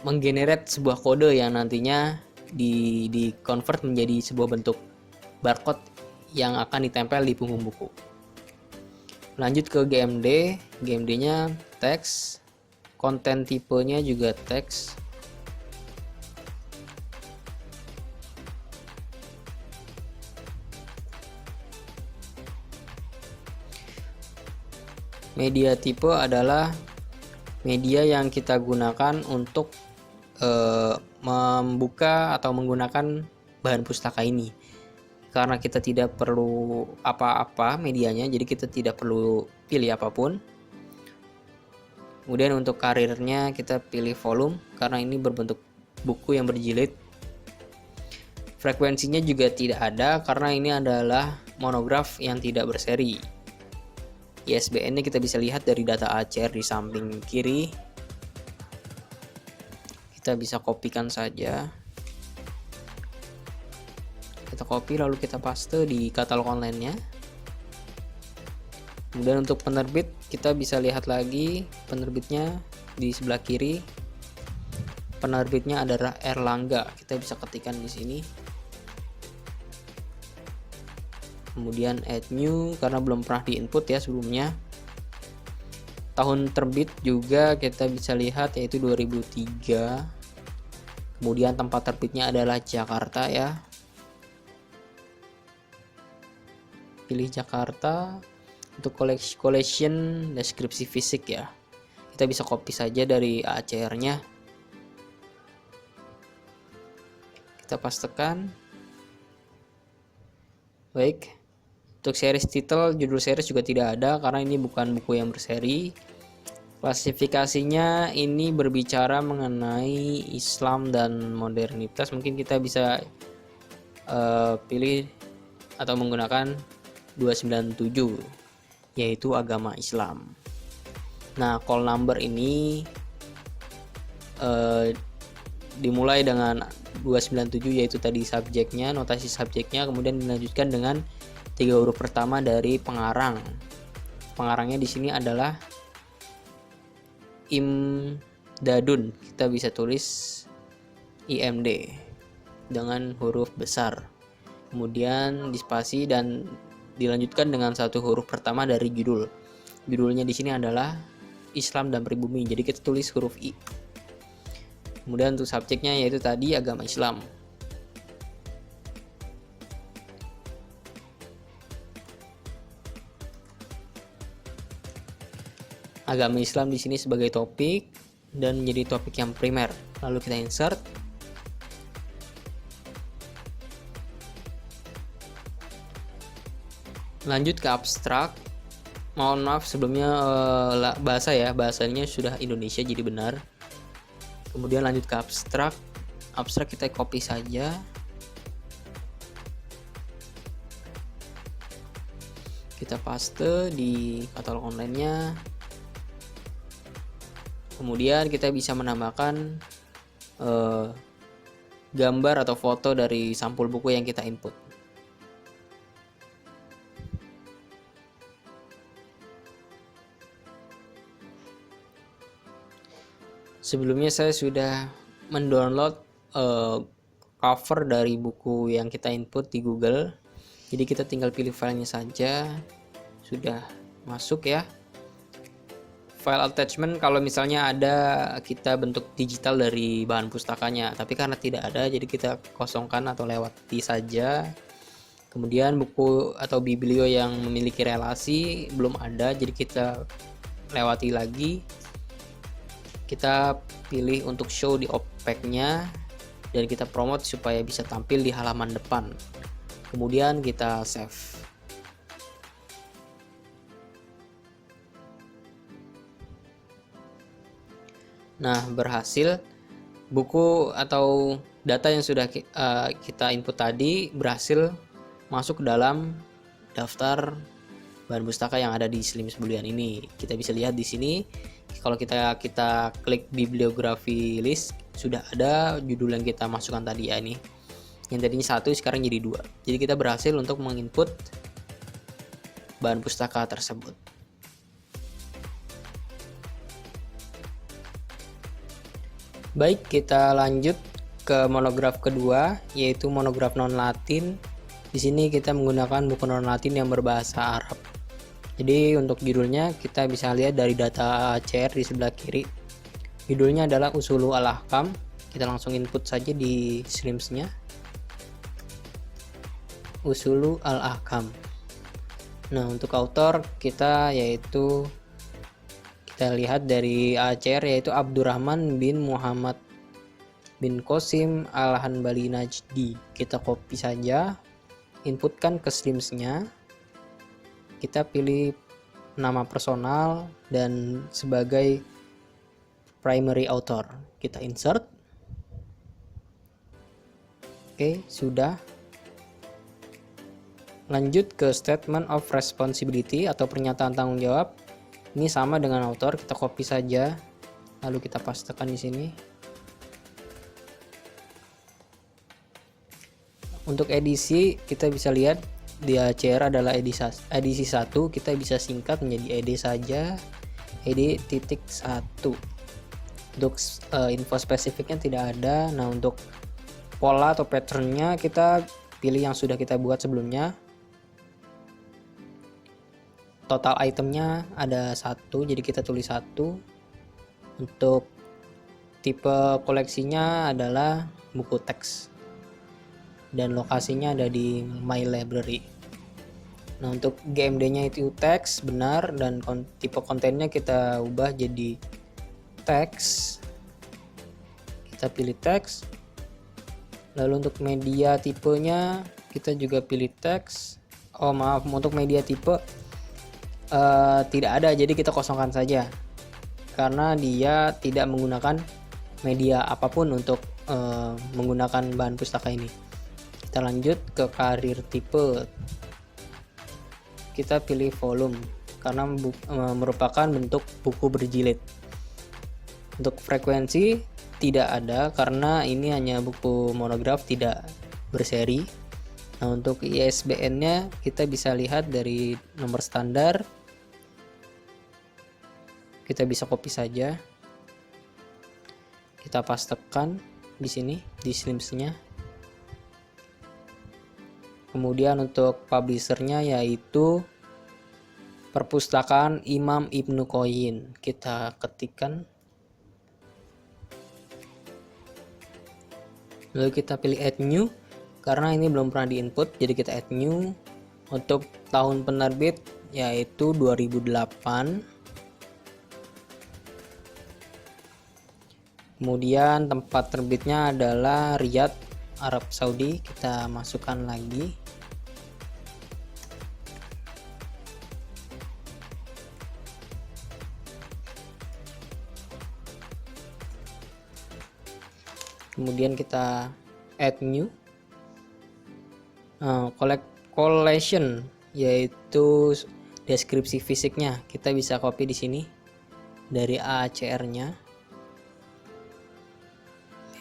menggenerate sebuah kode yang nantinya di convert menjadi sebuah bentuk barcode yang akan ditempel di punggung buku. Lanjut ke GMD. GMD-nya teks, konten tipenya juga teks. Media tipe adalah media yang kita gunakan untuk membuka atau menggunakan bahan pustaka ini. Karena kita tidak perlu apa-apa medianya, jadi kita tidak perlu pilih apapun. Kemudian untuk karirnya kita pilih volume karena ini berbentuk buku yang berjilid. Frekuensinya juga tidak ada karena ini adalah monograf yang tidak berseri. ISBN-nya kita bisa lihat dari data ACR di samping kiri. Kita bisa kopikan saja. Kita copy lalu kita paste di katalog online-nya. Kemudian untuk penerbit kita bisa lihat lagi penerbitnya di sebelah kiri. Penerbitnya adalah Erlangga. Kita bisa ketikkan di sini. Kemudian add new karena belum pernah diinput ya sebelumnya. Tahun terbit juga kita bisa lihat yaitu 2003. Kemudian tempat terbitnya adalah Jakarta ya. Pilih Jakarta. Untuk collection deskripsi fisik ya. Kita bisa copy saja dari ACR-nya. Kita pastekan. Baik. Untuk series title, judul series juga tidak ada karena ini bukan buku yang berseri. Klasifikasinya ini berbicara mengenai Islam dan modernitas. Mungkin kita bisa pilih atau menggunakan 297 yaitu agama Islam. Nah, call number ini dimulai dengan 297 yaitu tadi subjeknya, notasi subjeknya, kemudian dilanjutkan dengan 3 huruf pertama dari pengarang. Pengarangnya di sini adalah Imdadun. Kita bisa tulis IMD dengan huruf besar. Kemudian dispasi dan dilanjutkan dengan 1 huruf pertama dari judul. Judulnya di sini adalah Islam dan Pribumi. Jadi kita tulis huruf I. Kemudian untuk subjeknya yaitu tadi agama Islam. Agama Islam di sini sebagai topik dan menjadi topik yang primer. Lalu kita insert. Lanjut ke abstrak. Mohon maaf sebelumnya bahasanya sudah Indonesia jadi benar. Kemudian lanjut ke abstrak. Abstrak kita copy saja. Kita paste di katalog online-nya. Kemudian kita bisa menambahkan gambar atau foto dari sampul buku yang kita input. Sebelumnya saya sudah mendownload cover dari buku yang kita input di Google. Jadi kita tinggal pilih filenya saja. Sudah masuk ya. File attachment kalau misalnya ada, kita bentuk digital dari bahan pustakanya. Tapi karena tidak ada, jadi kita kosongkan atau lewati saja. Kemudian buku atau biblio yang memiliki relasi belum ada, jadi kita lewati lagi. Kita pilih untuk show di OPEC-nya dan kita promote supaya bisa tampil di halaman depan. Kemudian kita save. Nah, berhasil. Buku atau data yang sudah kita input tadi berhasil masuk ke dalam daftar bahan pustaka yang ada di Slims Boolean ini. Kita bisa lihat di sini. Kalau kita klik bibliografi list, sudah ada judul yang kita masukkan tadi ya ini. Yang tadinya 1 sekarang jadi 2. Jadi kita berhasil untuk menginput bahan pustaka tersebut. Baik, kita lanjut ke monograf kedua, yaitu monograf non Latin. Di sini kita menggunakan buku non Latin yang berbahasa Arab. Jadi untuk judulnya kita bisa lihat dari data ACR di sebelah kiri. Judulnya adalah Usulu al-Ahkam. Kita langsung input saja di Slims-nya. Usulu al-Ahkam. Nah, untuk author kita yaitu kita lihat dari ACR yaitu Abdurrahman bin Muhammad bin Qasim al-Hanbali Najdi. Kita copy saja, inputkan ke Slims-nya. Kita pilih nama personal dan sebagai primary author. Kita insert. Oke, sudah. Lanjut ke statement of responsibility atau pernyataan tanggung jawab. Ini sama dengan author, kita copy saja. Lalu kita pastekan di sini. Untuk edisi kita bisa lihat di ACR adalah edisi 1, kita bisa singkat menjadi ed saja, ed.1. Untuk info spesifiknya tidak ada. Nah, untuk pola atau patternnya kita pilih yang sudah kita buat sebelumnya. Total itemnya ada 1, jadi kita tulis 1. Untuk tipe koleksinya adalah buku teks dan lokasinya ada di My Library. Nah, untuk GMD-nya itu teks benar dan tipe kontennya kita ubah jadi teks. Kita pilih teks. Lalu untuk media tipenya kita juga pilih teks. Oh maaf, untuk media tipe tidak ada, jadi kita kosongkan saja karena dia tidak menggunakan media apapun untuk menggunakan bahan pustaka ini. Kita lanjut ke karir tipe. Kita pilih volume karena merupakan bentuk buku berjilid. Untuk frekuensi tidak ada karena ini hanya buku monograf tidak berseri. Nah, untuk ISBN-nya kita bisa lihat dari nomor standar. Kita bisa copy saja. Kita pastekan di sini di Slims-nya. Kemudian untuk publishernya yaitu Perpustakaan Imam Ibnu Qayyim. Kita ketikkan. Lalu kita pilih add new karena ini belum pernah diinput, jadi kita add new. Untuk tahun penerbit yaitu 2008. Kemudian tempat terbitnya adalah Riyadh, Arab Saudi. Kita masukkan lagi. Kemudian kita add new. Collection yaitu deskripsi fisiknya. Kita bisa copy di sini dari AACR-nya,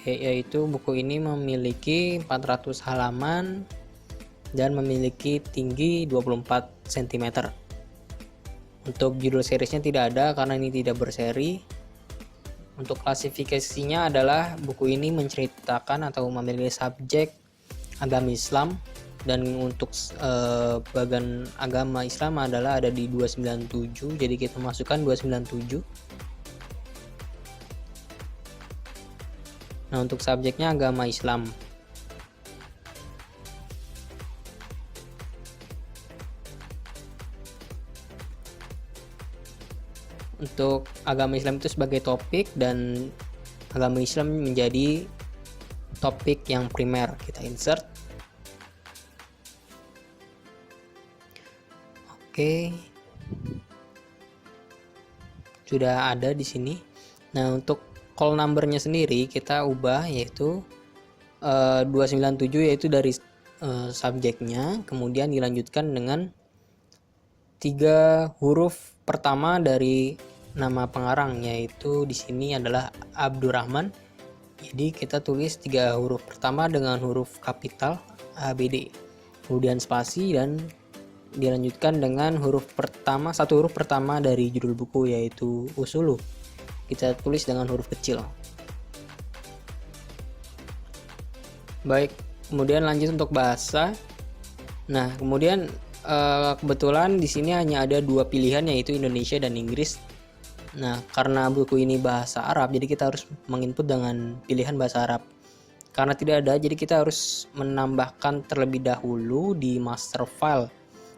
yaitu buku ini memiliki 400 halaman dan memiliki tinggi 24 cm. Untuk judul seriesnya tidak ada karena ini tidak berseri. Untuk klasifikasinya adalah buku ini menceritakan atau memiliki subjek agama Islam, dan untuk bagian agama Islam adalah ada di 297, jadi kita masukkan 297. Nah, untuk subjeknya agama Islam. Untuk agama Islam itu sebagai topik dan agama Islam menjadi topik yang primer. Kita insert. Oke. Sudah ada di sini. Nah, untuk call number-nya sendiri kita ubah, yaitu 297, yaitu dari subjeknya, kemudian dilanjutkan dengan 3 huruf pertama dari nama pengarang, yaitu di sini adalah Abdurrahman. Jadi kita tulis 3 huruf pertama dengan huruf kapital ABD, kemudian spasi, dan dilanjutkan dengan satu huruf pertama dari judul buku, yaitu Usulu. Kita tulis dengan huruf kecil. Baik, kemudian lanjut untuk bahasa. Nah, kemudian kebetulan di sini hanya ada 2 pilihan, yaitu Indonesia dan Inggris. Nah, karena buku ini bahasa Arab, jadi kita harus menginput dengan pilihan bahasa Arab. Karena tidak ada, jadi kita harus menambahkan terlebih dahulu di master file.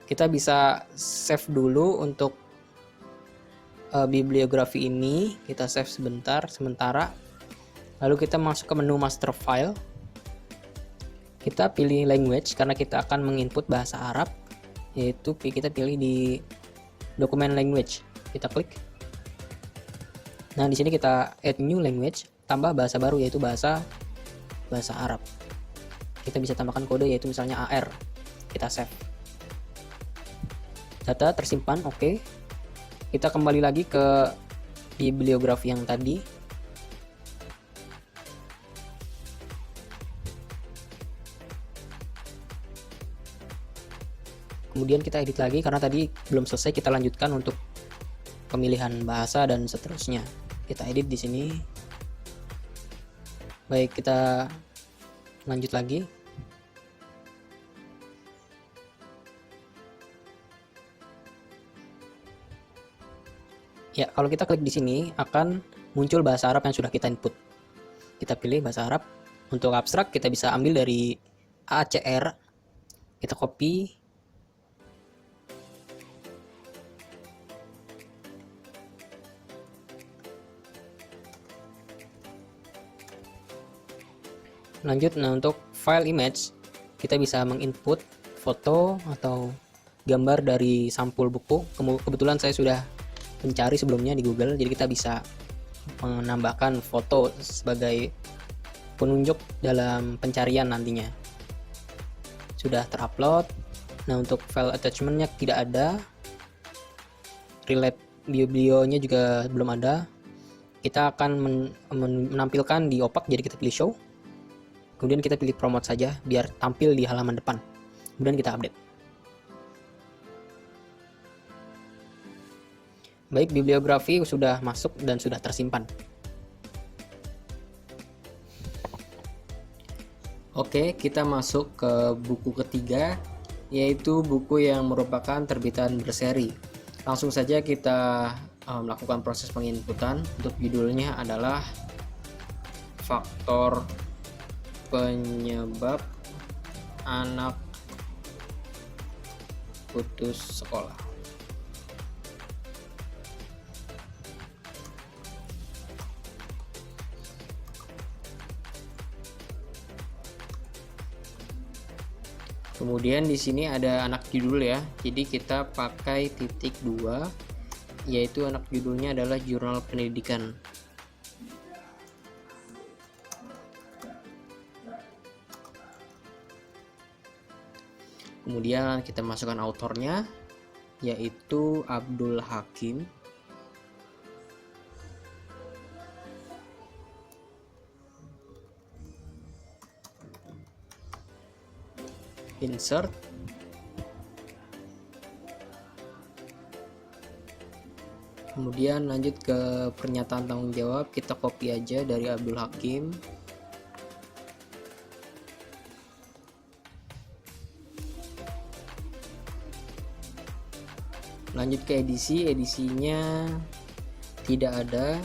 Kita bisa save dulu untuk bibliografi ini. Kita save sementara. Lalu kita masuk ke menu master file. Kita pilih language karena kita akan menginput bahasa Arab, yaitu kita pilih di dokumen language. Kita klik. Nah, di sini kita add new language, tambah bahasa baru, yaitu bahasa Arab. Kita bisa tambahkan kode, yaitu misalnya AR. Kita save. Data tersimpan, oke. Kita kembali lagi ke bibliografi yang tadi. Kemudian kita edit lagi karena tadi belum selesai, kita lanjutkan untuk pemilihan bahasa dan seterusnya. Kita edit di sini. Baik, kita lanjut lagi. Ya, kalau kita klik di sini akan muncul bahasa Arab yang sudah kita input. Kita pilih bahasa Arab. Untuk abstrak kita bisa ambil dari ACR. Kita copy. Lanjut, nah untuk file image kita bisa menginput foto atau gambar dari sampul buku. Kebetulan saya sudah mencari sebelumnya di Google, jadi kita bisa menambahkan foto sebagai penunjuk dalam pencarian nantinya. Sudah terupload. Nah, untuk file attachmentnya tidak ada, relate biblionya juga belum ada. Kita akan menampilkan di opak, jadi kita pilih show. Kemudian kita pilih promote saja biar tampil di halaman depan. Kemudian kita update. Baik, bibliografi sudah masuk dan sudah tersimpan. Oke, kita masuk ke buku ketiga, yaitu buku yang merupakan terbitan berseri. Langsung saja kita melakukan proses penginputan. Untuk judulnya adalah Faktor Penyebab Anak Putus Sekolah. Kemudian di sini ada anak judul ya. Jadi kita pakai titik 2, yaitu anak judulnya adalah Jurnal Pendidikan. Kemudian kita masukkan autornya, yaitu Abdul Hakim. Insert. Kemudian lanjut ke pernyataan tanggung jawab, kita copy aja dari Abdul Hakim. Lanjut ke edisi, edisinya tidak ada,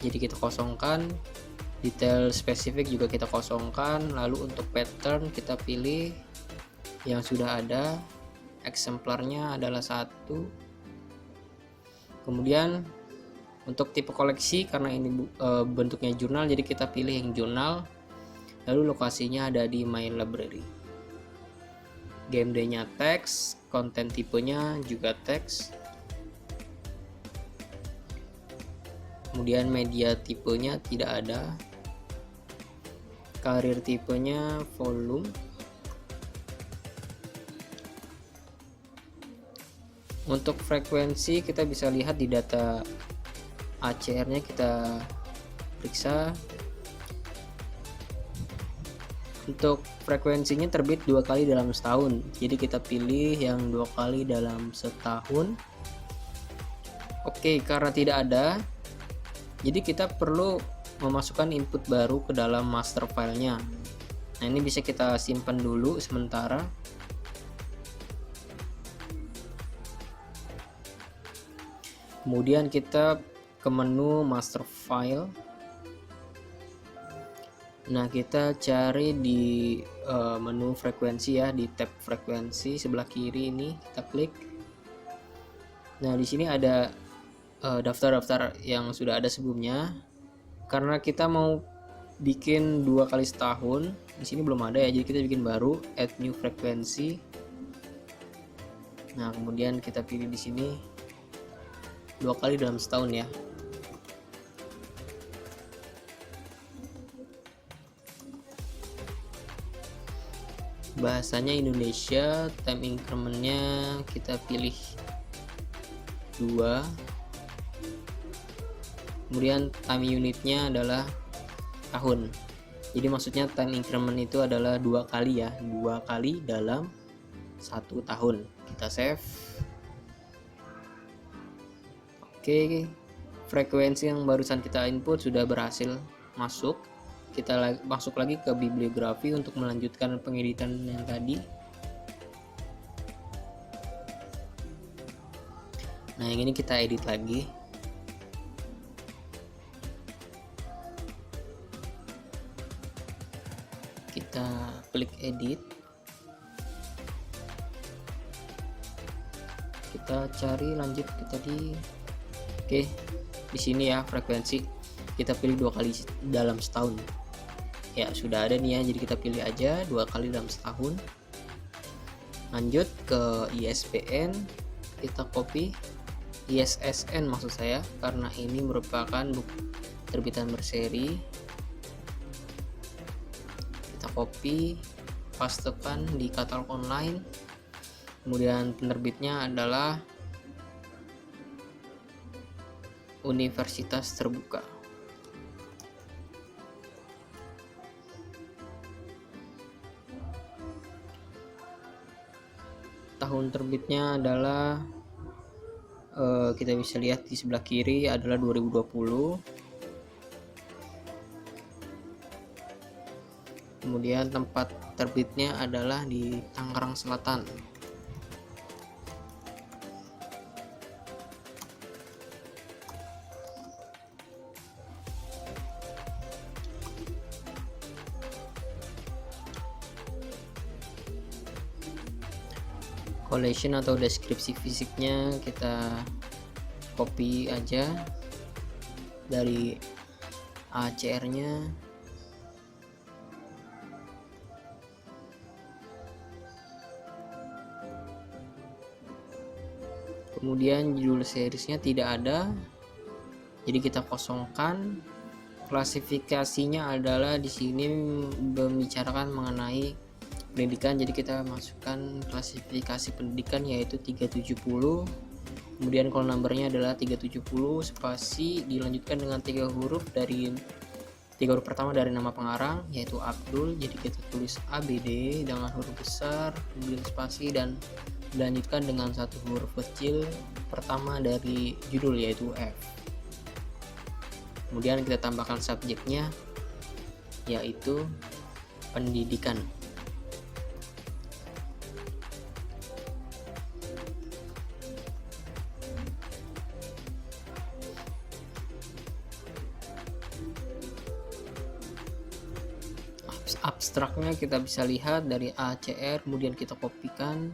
jadi kita kosongkan. Detail spesifik juga kita kosongkan. Lalu untuk pattern kita pilih yang sudah ada, eksemplarnya adalah 1. Kemudian untuk tipe koleksi, karena ini bentuknya jurnal, jadi kita pilih yang jurnal. Lalu lokasinya ada di My Library. GMD-nya teks, konten tipenya juga teks. Kemudian media tipenya tidak ada. Karir tipenya volume. Untuk frekuensi kita bisa lihat di data ACR-nya, kita periksa. Untuk frekuensinya terbit 2 kali dalam setahun, jadi kita pilih yang 2 kali dalam setahun. Oke, karena tidak ada, jadi kita perlu memasukkan input baru ke dalam master filenya. Nah, ini bisa kita simpan dulu sementara. Kemudian kita ke menu master file. Nah, kita cari di menu frekuensi ya, di tab frekuensi sebelah kiri ini kita klik. Nah, di sini ada daftar-daftar yang sudah ada sebelumnya. Karena kita mau bikin 2 kali setahun, di sini belum ada ya, jadi kita bikin baru, add new frequency. Nah, kemudian kita pilih di sini 2 kali dalam setahun ya. Bahasanya Indonesia, time incrementnya kita pilih 2. Kemudian time unitnya adalah tahun. Jadi maksudnya time increment itu adalah 2 kali ya, 2 kali dalam 1 tahun. Kita save. Oke, frekuensi yang barusan kita input sudah berhasil masuk. Kita masuk lagi ke bibliografi untuk melanjutkan pengeditan yang tadi. Nah, yang ini kita edit lagi. Kita klik edit. Kita cari lanjut ke tadi. Oke, di sini ya frekuensi. Kita pilih 2 kali dalam setahun. Ya, sudah ada nih ya, jadi kita pilih aja 2 kali dalam setahun. Lanjut ke ISBN, kita copy. ISSN maksud saya, karena ini merupakan buku terbitan berseri. Kita copy, pastekan di katalog online. Kemudian penerbitnya adalah Universitas Terbuka. Tahun terbitnya adalah kita bisa lihat di sebelah kiri adalah 2020. Kemudian tempat terbitnya adalah di Tangerang Selatan. Collation atau deskripsi fisiknya kita copy aja dari ACR-nya. Kemudian judul seriesnya tidak ada, jadi kita kosongkan. Klasifikasinya adalah di sini membicarakan mengenai pendidikan, jadi kita masukkan klasifikasi pendidikan yaitu 370. Kemudian call numbernya adalah 370 spasi dilanjutkan dengan 3 huruf pertama dari nama pengarang yaitu Abdul, jadi kita tulis ABD dengan huruf besar, kemudian spasi, dan dilanjutkan dengan 1 huruf kecil pertama dari judul yaitu F. Kemudian kita tambahkan subjeknya yaitu pendidikan. Abstraknya kita bisa lihat dari ACR, kemudian kita kopikan.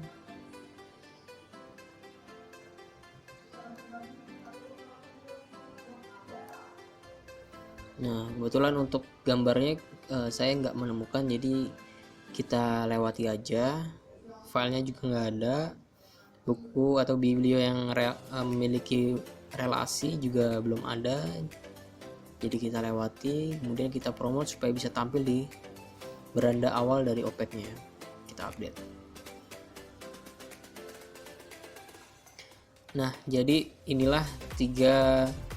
Nah, kebetulan untuk gambarnya saya nggak menemukan, jadi kita lewati aja. Filenya juga nggak ada, buku atau biblio yang memiliki relasi juga belum ada, jadi kita lewati. Kemudian kita promote supaya bisa tampil di beranda awal dari OPEC-nya. Kita update. Nah, jadi inilah 3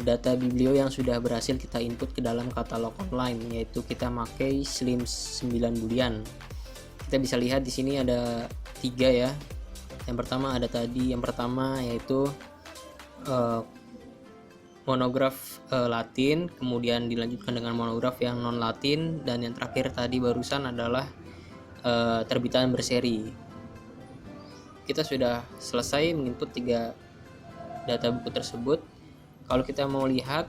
data biblio yang sudah berhasil kita input ke dalam katalog online, yaitu kita pakai SLIMS 9 boolean. Kita bisa lihat di sini ada 3 ya. Yang pertama yaitu monograf Latin, kemudian dilanjutkan dengan monograf yang non Latin, dan yang terakhir tadi barusan adalah terbitan berseri. Kita sudah selesai menginput 3 data buku tersebut. Kalau kita mau lihat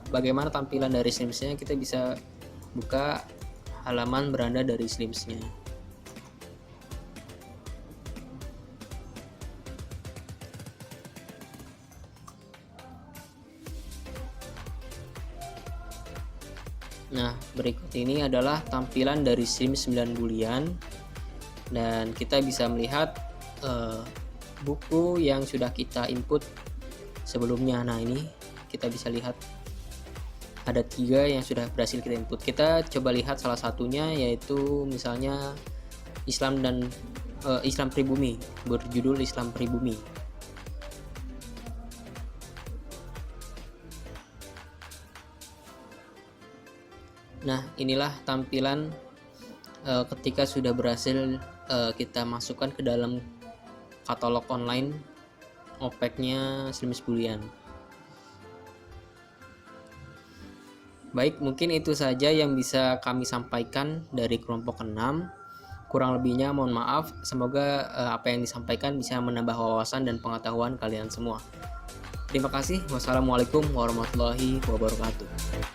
bagaimana tampilan dari SLIMS-nya, kita bisa buka halaman beranda dari SLIMS-nya. Nah, berikut ini adalah tampilan dari SLIMS 9 boolean, dan kita bisa melihat buku yang sudah kita input sebelumnya. Nah, ini kita bisa lihat ada 3 yang sudah berhasil kita input. Kita coba lihat salah satunya, yaitu misalnya Islam Pribumi, berjudul Islam Pribumi. Nah, inilah tampilan ketika sudah berhasil kita masukkan ke dalam katalog online OPEC-nya SLIMS boolean. Baik, mungkin itu saja yang bisa kami sampaikan dari kelompok 6. Kurang lebihnya mohon maaf. Semoga apa yang disampaikan bisa menambah wawasan dan pengetahuan kalian semua. Terima kasih. Wassalamualaikum warahmatullahi wabarakatuh.